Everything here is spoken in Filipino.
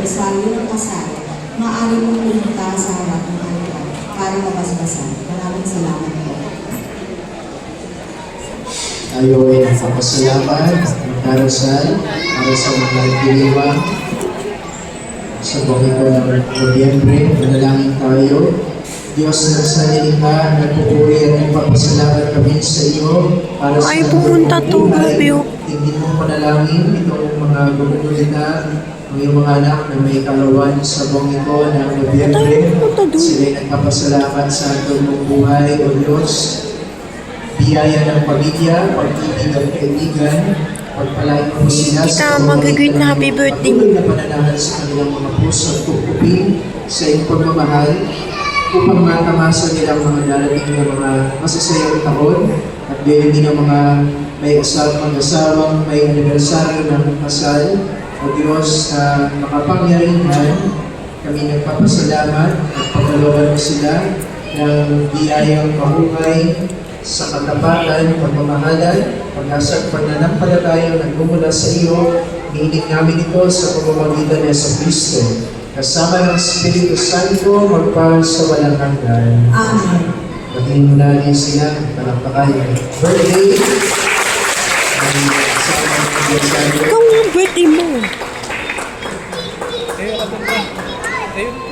anibersaryo ng kasal, maaari mong pumunta sa harap ng altar para mabasbasan. Maraming salamat po. Tayo ay nagpapasalamat, magdarasal para sa mga nagdiriwang sa buhay ko ng Nobyembre. Manalangin tayo. Diyos na sa lilikha, nagpupuri at nagpapasalamat kami sa iyo para sa pumunta to, Rubio. Tingin mo panalangin itong mga gumukulita, ang iyong mga anak na may kalawan sa buong ito ng Nobyembre. Sila'y nagpapasalamat sa atong buhay, O Diyos. Biyaya ng pamilya, pag-ibig at kaibigan, pagpalain mo sila Kita mag-greet na happy birthday mo. na pananahan sa kanilang mga puso at tukupin sa iyong pagmamahal upang matamasa nilang mga darating na mga masasayang taon at gayon din ang mga may mag-asawang may anibersaryo ng kasal. O Diyos, sa makapangyarihan, kami nagpapasalamat at pagkalooban mo sila ng biyayang mahuhay sa katapatan, pagmamahalan, pag-asa at pananampalataya na nagmumula sa iyo. Hinihiling namin ito sa pamamagitan ni Yesu Kristo, kasama ng Espiritu Santo, magpahal sa walang hanggan. Amen. Maging mula sila, palakpakan. Birthday! Ang kasama ng anibersaryo. Ikaw ang birthday mo. Ayun.